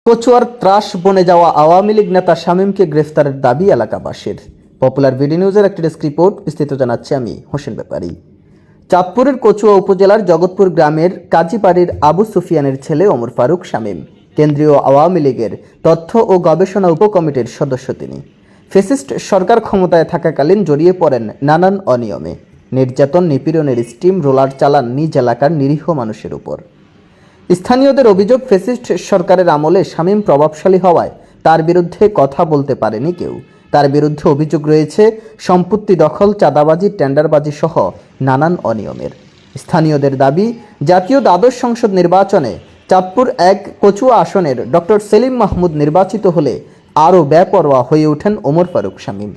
কচুয়ার ত্রাস বনে যাওয়া আওয়ামী লীগ নেতা শামীমকে গ্রেফতারের দাবি এলাকাবাসীর। পপুলার ভিডি নিউজের একটি ডেস্ক রিপোর্ট, বিস্তারিত জানাচ্ছি আমি হোসেন ব্যাপারী। চাঁদপুরের কচুয়া উপজেলার জগৎপুর গ্রামের কাজীবাড়ির আবু সুফিয়ানের ছেলে ওমর ফারুক শামীম কেন্দ্রীয় আওয়ামী লীগের তথ্য ও গবেষণা উপকমিটির সদস্য। তিনি ফ্যাসিস্ট সরকার ক্ষমতায় থাকাকালীন জড়িয়ে পড়েন নানান অনিয়মে, নির্যাতন নিপীড়নের স্টিম রোলার চালান নিজ এলাকার নিরীহ মানুষের উপর। স্থানীয়দের অভিযোগ, ফ্যাসিস্ট সরকারের আমলে শামীম প্রভাবশালী হওয়ায় তার বিরুদ্ধে কথা বলতে পারেনি কেউ। তার বিরুদ্ধে অভিযোগ রয়েছে সম্পত্তি দখল, চাঁদাবাজি, টেন্ডারবাজি সহ নানান অনিয়মের। স্থানীয়দের দাবি, জাতীয় দ্বাদশ সংসদ নির্বাচনে চাঁদপুর 1 কচুয়া আসনের ডক্টর সেলিম মাহমুদ নির্বাচিত হলে আরও বেপরোয়া হয়ে ওঠেন ওমর ফারুক শামীম।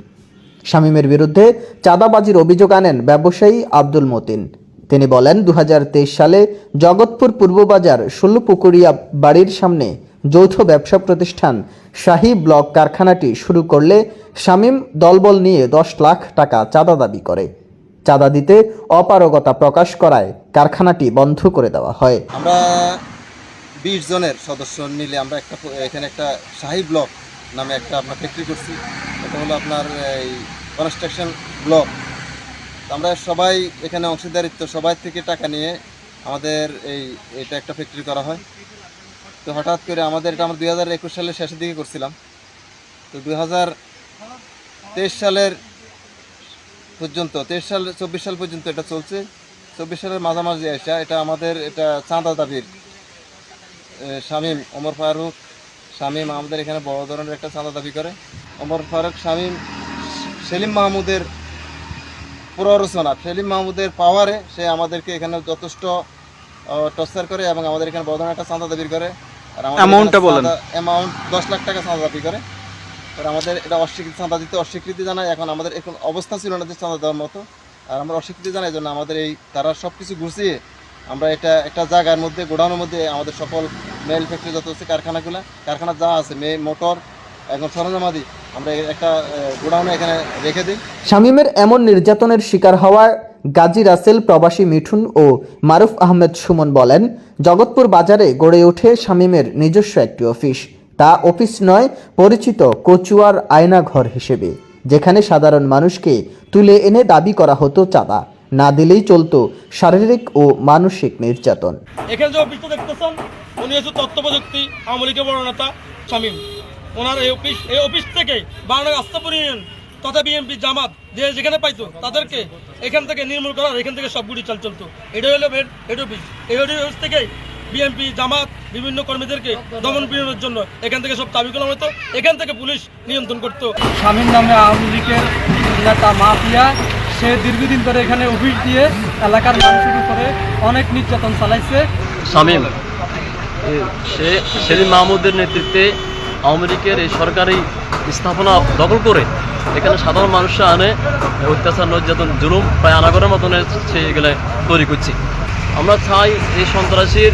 শামীমের বিরুদ্ধে চাঁদাবাজির অভিযোগ আনেন ব্যবসায়ী আব্দুল মতিন। তিনি বলেন, 2023 সালে জগৎপুর পূর্ববাজার 16 পুকুরিয়া বাড়ির সামনে যৌথ ব্যবসা প্রতিষ্ঠান শাহী ব্লক কারখানাটি শুরু করলে শামীম দলবল নিয়ে 10 লাখ টাকা চাঁদা দাবি করে। চাঁদা দিতে অপারগতা প্রকাশ করায় কারখানাটি বন্ধ করে দেওয়া হয়। আমরা 20 জনের সদস্য মিলে আমরা এখানে একটা শাহী ব্লক নামে একটা আপনার ফ্যাক্টরি করছি। এটা হলো আপনার এই কনস্ট্রাকশন ব্লক। আমরা সবাই এখানে অংশীদারিত্ব, সবাই থেকে টাকা নিয়ে আমাদের এটা একটা ফ্যাক্টরি করা হয়। তো হঠাৎ করে আমাদের এটা আমরা 2021 সালের শেষের দিকে করছিলাম। তো 2023 সালের পর্যন্ত, 24 সাল পর্যন্ত এটা চলছে। 24 সালের মাঝামাঝি আসা এটা আমাদের এটা চাঁদা দাবির শামীম, ওমর ফারুক শামীম আমাদের এখানে বড় ধরনের একটা চাঁদা দাবি করে। ওমর ফারুক শামীম সেলিম মাহমুদের প্ররোচনা, সেলিম মাহমুদের পাওয়ারে সে আমাদেরকে এখানে যথেষ্ট টর্চার করে এবং আমাদের এখানে বড় ধরনের একটা চাঁদা দাবি করে। আর অ্যামাউন্ট 10 লাখ টাকা চাঁদা দাবি করে। আর আমাদের এটা চাঁদা দিতে অস্বীকৃতি জানায়। এখন আমাদের এখন অবস্থা ছিল না যে চাঁদা দেওয়ার মতো, আর আমরা অস্বীকৃতি জানাই জন্য আমাদের তারা সব কিছু গুছিয়ে আমরা এটা একটা জায়গার মধ্যে, গোডাউনের মধ্যে আমাদের সকল মেল ফ্যাক্টরি যত হচ্ছে কারখানা যা আছে, মোটর এখন সরঞ্জামাদি আমরা একটা গোডাউনে এখানে রেখে দিই। শামীমের এমন নির্যাতনের শিকার হওয়া গাজী রাসেল, প্রবাসী মিঠুন ও মারুফ আহমেদ সুমন বলেন, জগৎপুর বাজারে গড়ে ওঠে শামীমের নিজস্ব একটি অফিস। তা অফিস নয়, পরিচিত কচুয়ার আয়নাঘর হিসেবে, যেখানে সাধারণ মানুষকে তুলে এনে দাবি করা হতো চাঁদা, না দিলেই চলতো শারীরিক ও মানসিক নির্যাতন। এখানে যে অফিসটা দেখতেছেন, উনি হচ্ছে তথ্য প্রযুক্তি আওয়ামী লীগের বড় নেতা শামীম। ওনার এই অফিস থেকে বাংলা আস্থাপুর ইউনিয়ন তথা বিএনপি জামাত যে যেখানে পাইতো তাদেরকে এখান থেকে নির্মূল করার, এখান থেকে সবগুলি চলতো। এটা হলো হেড অফিস। এই হেড অফিস থেকেই বিএনপি জামাত বিভিন্ন কর্মীদেরকে দমন পীড়নের জন্য এখান থেকে সব দাবি করা হতো, এখান থেকে পুলিশ নিয়ন্ত্রণ করতো। শামীম নামে আওয়ামী লীগের নেতা মাফিয়া, সে দীর্ঘদিন ধরে এখানে অফিস দিয়ে এলাকার মানুষের উপরে অনেক নির্যাতন চালাইছে। শামীম সে সেলিম মাহমুদের নেতৃত্বে আওয়ামী লীগের এই সরকারি স্থাপনা দখল করে এখানে সাধারণ মানুষরা আনে অত্যাচার, নির্যাতন, জুলুম প্রায় আনাগরের মতন সে এগুলো তৈরি করছে। আমরা চাই এই সন্ত্রাসীর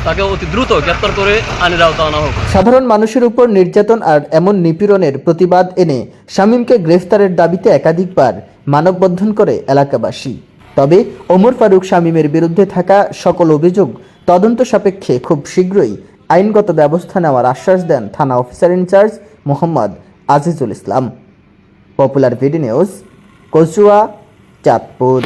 তাকে অতি দ্রুত গ্রেপ্তার করে আইনের আওতায় আনা হোক। সাধারণ মানুষের উপর নির্যাতন আর এমন নিপীড়নের প্রতিবাদ এনে শামীমকে গ্রেফতারের দাবিতে একাধিকবার মানববন্ধন করে এলাকাবাসী। তবে ওমর ফারুক শামীমের বিরুদ্ধে থাকা সকল অভিযোগ তদন্ত সাপেক্ষে খুব শীঘ্রই আইনগত ব্যবস্থা নেওয়ার আশ্বাস দেন থানা officer in charge Mohammad Azizul Islam. Popular ভিডি নিউজ, কচুয়া, চাঁদপুর।